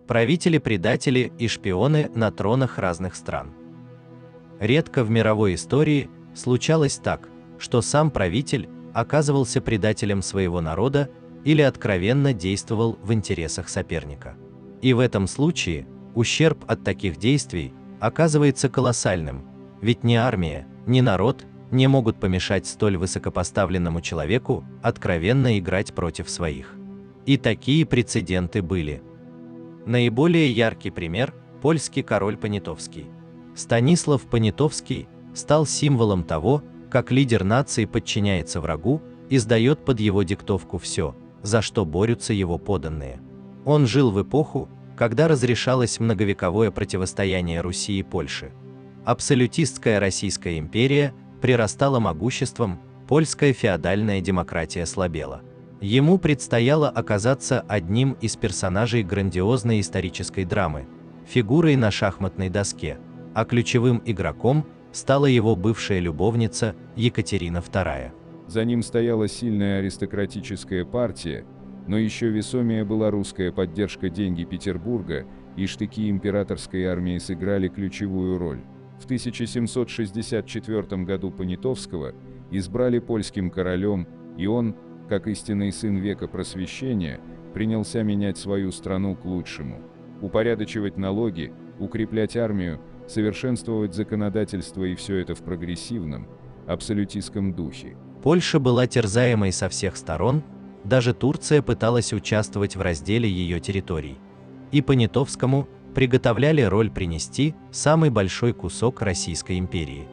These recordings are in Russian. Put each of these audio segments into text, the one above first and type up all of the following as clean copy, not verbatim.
правители-предатели и шпионы на тронах разных стран. Редко в мировой истории случалось так, что сам правитель оказывался предателем своего народа или откровенно действовал в интересах соперника. И в этом случае ущерб от таких действий оказывается колоссальным, ведь ни армия, ни народ не могут помешать столь высокопоставленному человеку откровенно играть против своих. И такие прецеденты были. Наиболее яркий пример – польский король Понятовский. Станислав Понятовский стал символом того, как лидер нации подчиняется врагу и сдает под его диктовку все, за что борются его подданные. Он жил в эпоху, когда разрешалось многовековое противостояние Руси и Польши. Абсолютистская Российская империя прирастала могуществом, польская феодальная демократия слабела. Ему предстояло оказаться одним из персонажей грандиозной исторической драмы, фигурой на шахматной доске, а ключевым игроком стала его бывшая любовница Екатерина II. За ним стояла сильная аристократическая партия, но еще весомее была русская поддержка, деньги Петербурга и штыки императорской армии сыграли ключевую роль. В 1764 году Понятовского избрали польским королем, и он, как истинный сын века Просвещения, принялся менять свою страну к лучшему. Упорядочивать налоги, укреплять армию, совершенствовать законодательство, и все это в прогрессивном, абсолютистском духе. Польша была терзаемой со всех сторон, даже Турция пыталась участвовать в разделе ее территорий. И Понятовскому приготовляли роль принести самый большой кусок Российской империи.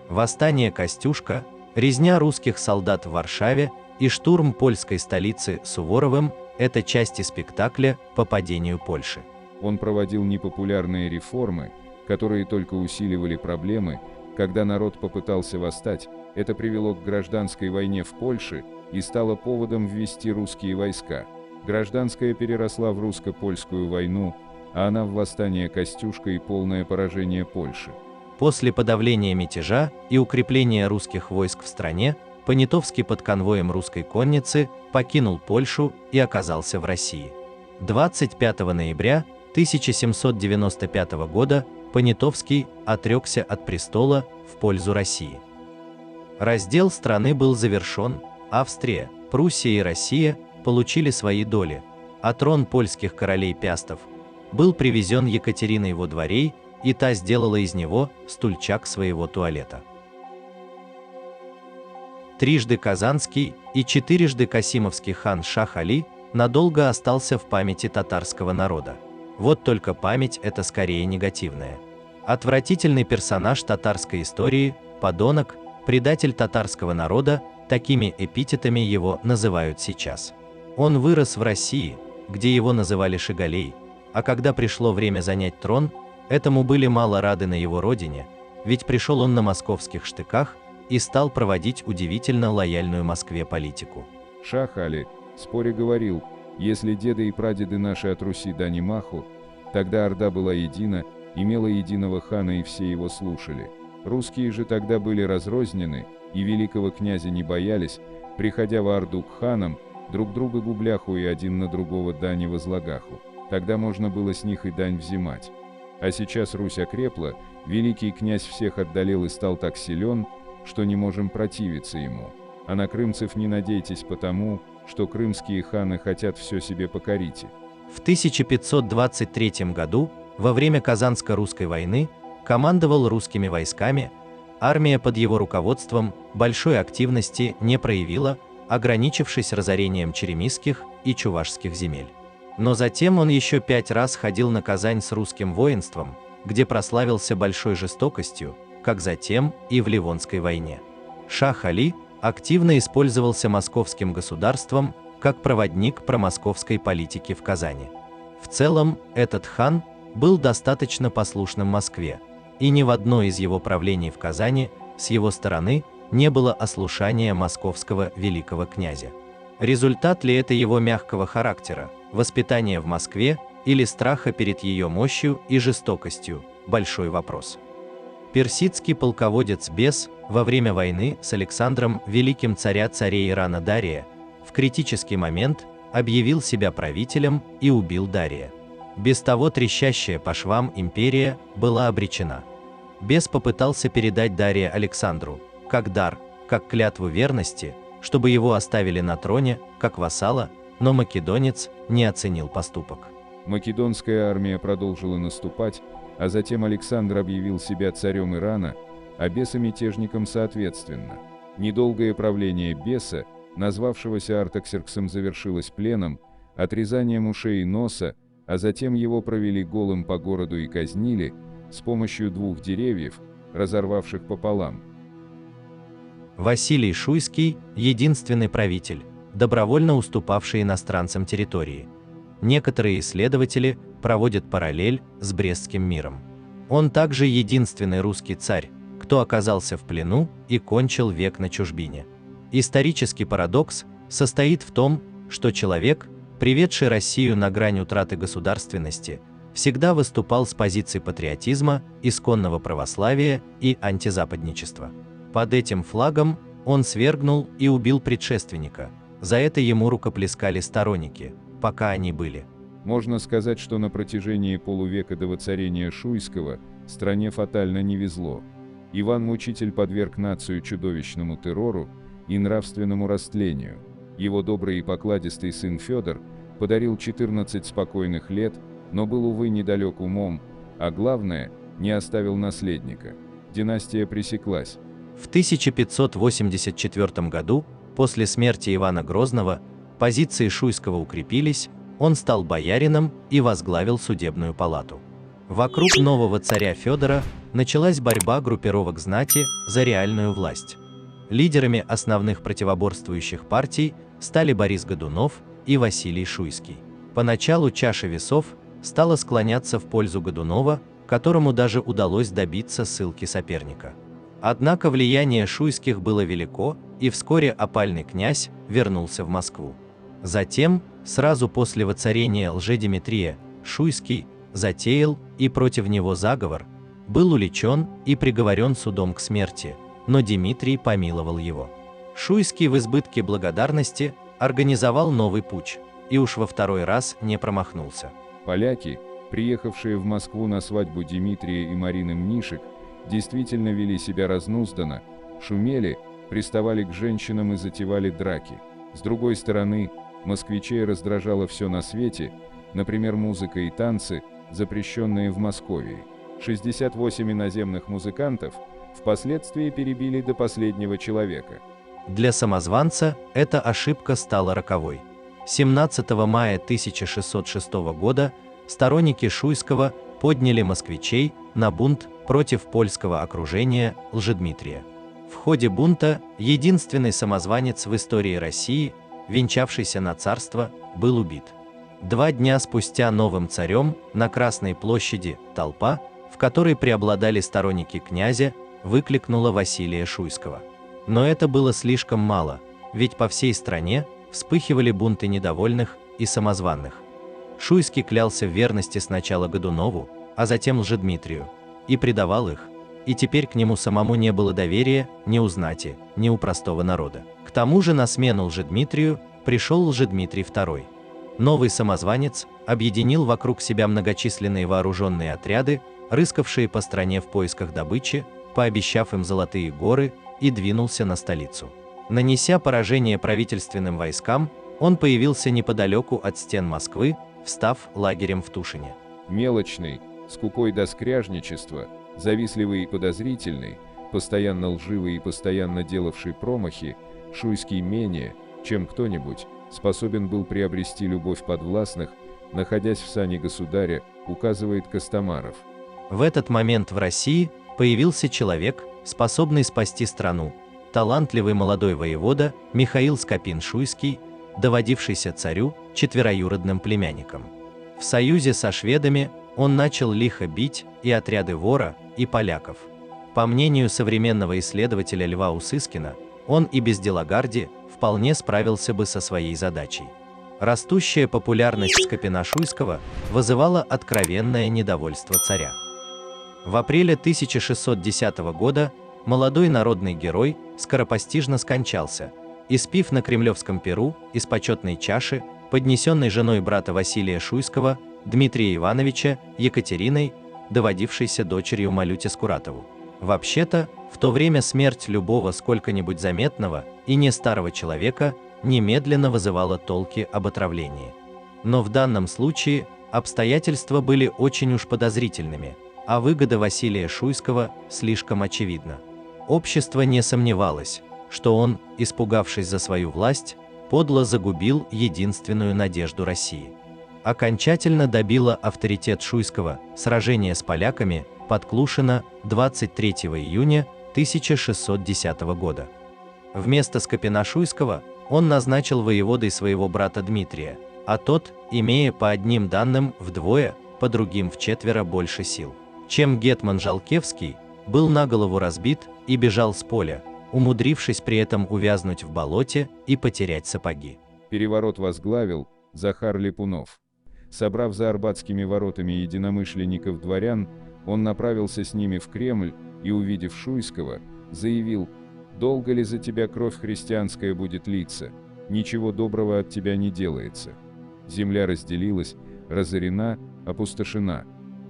Восстание Костюшка, резня русских солдат в Варшаве и штурм польской столицы Суворовым – это части спектакля по падению Польши. Он проводил непопулярные реформы, которые только усиливали проблемы. Когда народ попытался восстать, это привело к гражданской войне в Польше и стало поводом ввести русские войска. Гражданская переросла в русско-польскую войну, а она в восстание Костюшка и полное поражение Польши. После подавления мятежа и укрепления русских войск в стране, Понятовский под конвоем русской конницы покинул Польшу и оказался в России. 25 ноября 1795 года Понятовский отрекся от престола в пользу России. Раздел страны был завершен, Австрия, Пруссия и Россия получили свои доли, а трон польских королей Пястов был привезен Екатериной во дворей, и та сделала из него стульчак своего туалета. Трижды казанский и четырежды касимовский хан Шах-Али надолго остался в памяти татарского народа. Вот только память эта скорее негативная. Отвратительный персонаж татарской истории, подонок, предатель татарского народа, такими эпитетами его называют сейчас. Он вырос в России, где его называли Шигалей, а когда пришло время занять трон, этому были мало рады на его родине, ведь пришел он на московских штыках и стал проводить удивительно лояльную Москве политику. Шах-Али в споре говорил: если деды и прадеды наши от Руси дани маху, тогда Орда была едина, имела единого хана и все его слушали. Русские же тогда были разрознены, и великого князя не боялись, приходя в Орду к ханам, друг друга губляху и один на другого дани возлагаху. Тогда можно было с них и дань взимать. А сейчас Русь окрепла, великий князь всех отдалел и стал так силен, что не можем противиться ему. А на крымцев не надейтесь, потому что крымские ханы хотят все себе покорить. В 1523 году, во время Казанско-русской войны, командовал русскими войсками, армия под его руководством большой активности не проявила, ограничившись разорением черемисских и чувашских земель. Но затем он еще 5 раз ходил на Казань с русским воинством, где прославился большой жестокостью, как затем и в Ливонской войне. Шах-Али активно использовался московским государством как проводник промосковской политики в Казани. В целом, этот хан был достаточно послушным Москве, и ни в одно из его правлений в Казани с его стороны не было ослушания московского великого князя. Результат ли это его мягкого характера, воспитания в Москве или страха перед ее мощью и жестокостью – большой вопрос. Персидский полководец Бес во время войны с Александром Великим царя-царей Ирана Дария в критический момент объявил себя правителем и убил Дария. Без того трещащая по швам империя была обречена. Бес попытался передать Дария Александру, как дар, как клятву верности, чтобы его оставили на троне, как вассала, но македонец не оценил поступок. Македонская армия продолжила наступать, а затем Александр объявил себя царем Ирана, а Беса мятежником соответственно. Недолгое правление Беса, назвавшегося Артаксерксом, завершилось пленом, отрезанием ушей и носа, а затем его провели голым по городу и казнили с помощью 2 деревьев, разорвавших пополам. Василий Шуйский – единственный правитель, добровольно уступавший иностранцам территории. Некоторые исследователи проводят параллель с Брестским миром. Он также единственный русский царь, кто оказался в плену и кончил век на чужбине. Исторический парадокс состоит в том, что человек, приведший Россию на грань утраты государственности, всегда выступал с позиций патриотизма, исконного православия и антизападничества. Под этим флагом он свергнул и убил предшественника. За это ему рукоплескали сторонники, пока они были. Можно сказать, что на протяжении полувека до воцарения Шуйского стране фатально не везло. Иван-Мучитель подверг нацию чудовищному террору и нравственному растлению. Его добрый и покладистый сын Федор подарил 14 спокойных лет, но был, увы, недалек умом, а главное, не оставил наследника. Династия пресеклась. В 1584 году, после смерти Ивана Грозного, позиции Шуйского укрепились, он стал боярином и возглавил судебную палату. Вокруг нового царя Федора началась борьба группировок знати за реальную власть. Лидерами основных противоборствующих партий стали Борис Годунов и Василий Шуйский. Поначалу чаша весов стала склоняться в пользу Годунова, которому даже удалось добиться ссылки соперника. Однако влияние Шуйских было велико, и вскоре опальный князь вернулся в Москву. Затем, сразу после воцарения Лжедимитрия, Шуйский затеял и против него заговор, был уличен и приговорен судом к смерти, но Дмитрий помиловал его. Шуйский в избытке благодарности организовал новый путч, и уж во второй раз не промахнулся. Поляки, приехавшие в Москву на свадьбу Дмитрия и Марины Мнишек, действительно вели себя разнузданно, шумели, приставали к женщинам и затевали драки. С другой стороны, москвичей раздражало все на свете, например, музыка и танцы, запрещенные в Московии. 68 иноземных музыкантов впоследствии перебили до последнего человека. Для самозванца эта ошибка стала роковой. 17 мая 1606 года сторонники Шуйского подняли москвичей на бунт против польского окружения Лжедмитрия. В ходе бунта единственный самозванец в истории России, венчавшийся на царство, был убит. 2 дня спустя новым царем на Красной площади толпа, в которой преобладали сторонники князя, выкликнула Василия Шуйского. Но это было слишком мало, ведь по всей стране вспыхивали бунты недовольных и самозванных. Шуйский клялся в верности сначала Годунову, а затем Лжедмитрию, и предавал их, и теперь к нему самому не было доверия ни у знати, ни у простого народа. К тому же на смену Лжедмитрию пришел Лжедмитрий II. Новый самозванец объединил вокруг себя многочисленные вооруженные отряды, рыскавшие по стране в поисках добычи, пообещав им золотые горы, и двинулся на столицу. Нанеся поражение правительственным войскам, он появился неподалеку от стен Москвы, встав лагерем в Тушине. Мелочный, скупой до скряжничества, завистливый и подозрительный, постоянно лживый и постоянно делавший промахи, Шуйский менее, чем кто-нибудь, способен был приобрести любовь подвластных, находясь в сане государя, указывает Костомаров. В этот момент в России появился человек, способный спасти страну, талантливый молодой воевода Михаил Скопин-Шуйский, доводившийся царю четвероюродным племянником. В союзе со шведами он начал лихо бить и отряды вора, и поляков. По мнению современного исследователя Льва Усыскина, он и без Делагарди вполне справился бы со своей задачей. Растущая популярность Скопина-Шуйского вызывала откровенное недовольство царя. В апреле 1610 года молодой народный герой скоропостижно скончался, испив на кремлевском пиру из почетной чаши, поднесенной женой брата Василия Шуйского, Дмитрия Ивановича, Екатериной, доводившейся дочерью Малюте Скуратову. Вообще-то, в то время смерть любого сколько-нибудь заметного и не старого человека немедленно вызывала толки об отравлении. Но в данном случае обстоятельства были очень уж подозрительными, а выгода Василия Шуйского слишком очевидна. Общество не сомневалось, что он, испугавшись за свою власть, подло загубил единственную надежду России. Окончательно добило авторитет Шуйского сражение с поляками под Клушино 23 июня 1610 года. Вместо Скопина-Шуйского он назначил воеводой своего брата Дмитрия, а тот, имея по одним данным вдвое, по другим вчетверо больше сил, чем гетман Жалкевский, был наголову разбит и бежал с поля, умудрившись при этом увязнуть в болоте и потерять сапоги. Переворот возглавил Захар Липунов. Собрав за Арбатскими воротами единомышленников-дворян, он направился с ними в Кремль и, увидев Шуйского, заявил: «Долго ли за тебя кровь христианская будет литься? Ничего доброго от тебя не делается. Земля разделилась, разорена, опустошена.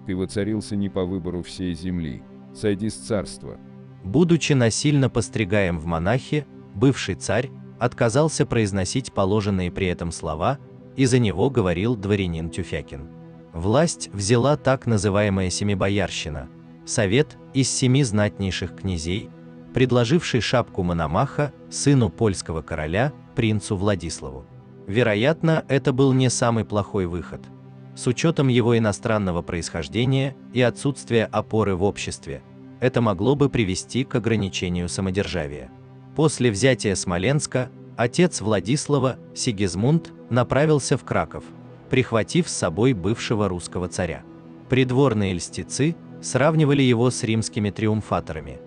Ты воцарился не по выбору всей земли. Сойди с царства». Будучи насильно постригаем в монахи, бывший царь отказался произносить положенные при этом слова, и за него говорил дворянин Тюфякин. Власть взяла так называемая Семибоярщина, совет из 7 знатнейших князей, предложивший шапку Мономаха сыну польского короля, принцу Владиславу. Вероятно, это был не самый плохой выход. С учетом его иностранного происхождения и отсутствия опоры в обществе, это могло бы привести к ограничению самодержавия. После взятия Смоленска отец Владислава, Сигизмунд, направился в Краков, прихватив с собой бывшего русского царя. Придворные льстецы сравнивали его с римскими триумфаторами.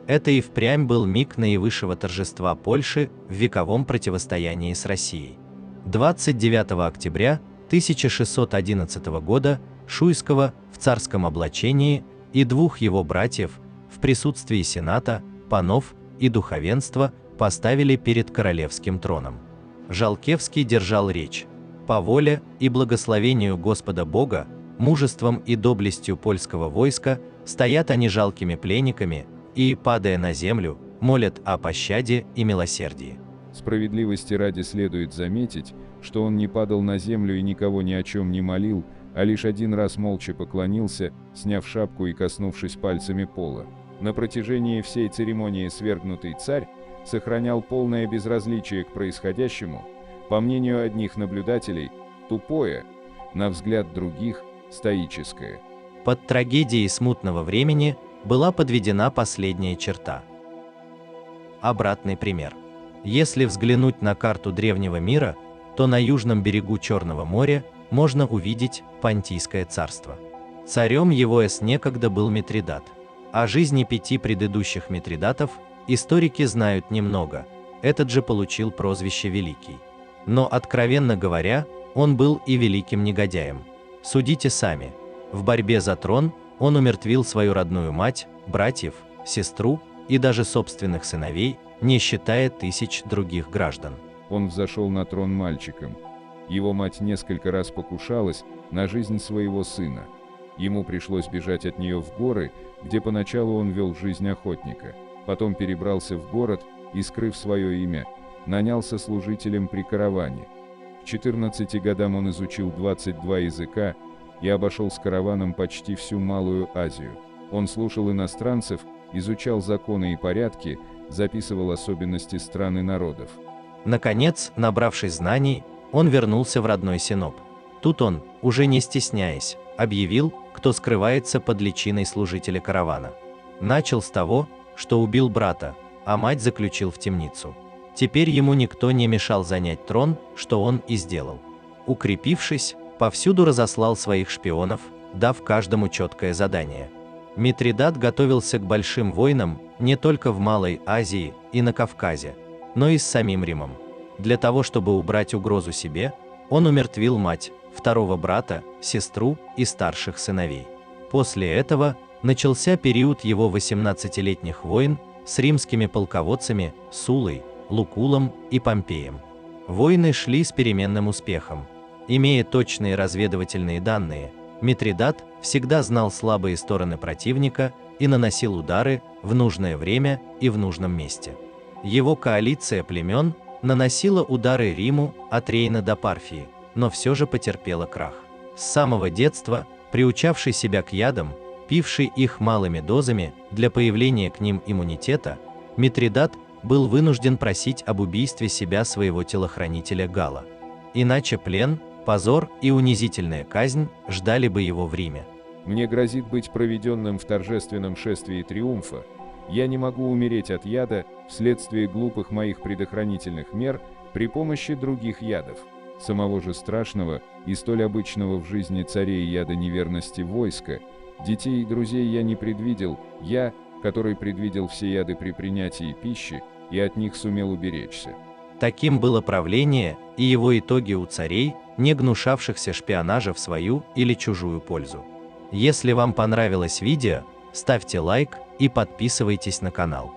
Это и впрямь был миг наивысшего торжества Польши в вековом противостоянии с Россией. 29 октября 1611 года Шуйского в царском облачении и двух его братьев в присутствии сената, панов и духовенства поставили перед королевским троном. Жалкевский держал речь. По воле и благословению Господа Бога, мужеством и доблестью польского войска стоят они жалкими пленниками и, падая на землю, молят о пощаде и милосердии. Справедливости ради следует заметить, что он не падал на землю и никого ни о чем не молил, а лишь один раз молча поклонился, сняв шапку и коснувшись пальцами пола. На протяжении всей церемонии свергнутый царь сохранял полное безразличие к происходящему, по мнению одних наблюдателей, тупое, на взгляд других, стоическое. Под трагедией смутного времени была подведена последняя черта. Обратный пример. Если взглянуть на карту древнего мира, то на южном берегу Черного моря можно увидеть Понтийское царство. Царем его некогда был Митридат. О жизни 5 предыдущих Митридатов историки знают немного, этот же получил прозвище Великий. Но, откровенно говоря, он был и великим негодяем. Судите сами. В борьбе за трон он умертвил свою родную мать, братьев, сестру и даже собственных сыновей, не считая тысяч других граждан. Он взошел на трон мальчиком. Его мать несколько раз покушалась на жизнь своего сына. Ему пришлось бежать от нее в горы, где поначалу он вел жизнь охотника. Потом перебрался в город и, скрыв свое имя, нанялся служителем при караване. К 14 годам он изучил 22 языка и обошел с караваном почти всю Малую Азию. Он слушал иностранцев, изучал законы и порядки, записывал особенности стран и народов. Наконец, набравшись знаний, он вернулся в родной Синоп. Тут он, уже не стесняясь, объявил, кто скрывается под личиной служителя каравана. Начал с того, что убил брата, а мать заключил в темницу. Теперь ему никто не мешал занять трон, что он и сделал. Укрепившись, повсюду разослал своих шпионов, дав каждому четкое задание. Митридат готовился к большим войнам не только в Малой Азии и на Кавказе, но и с самим Римом. Для того, чтобы убрать угрозу себе, он умертвил мать, второго брата, сестру и старших сыновей. После этого начался период его 18-летних войн с римскими полководцами Суллой, Лукулом и Помпеем. Войны шли с переменным успехом. Имея точные разведывательные данные, Митридат всегда знал слабые стороны противника и наносил удары в нужное время и в нужном месте. Его коалиция племен наносила удары Риму от Рейна до Парфии, но все же потерпела крах. С самого детства, приучавший себя к ядам, пивший их малыми дозами для появления к ним иммунитета, Митридат был вынужден просить об убийстве себя своего телохранителя Гала. Иначе плен, позор и унизительная казнь ждали бы его в Риме. Мне грозит быть проведенным в торжественном шествии триумфа. Я не могу умереть от яда вследствие глупых моих предохранительных мер при помощи других ядов. Самого же страшного и столь обычного в жизни царей яда неверности войска, детей и друзей я не предвидел, я, который предвидел все яды при принятии пищи, и от них сумел уберечься. Таким было правление и его итоги у царей, не гнушавшихся шпионажа в свою или чужую пользу. Если вам понравилось видео, ставьте лайк и подписывайтесь на канал.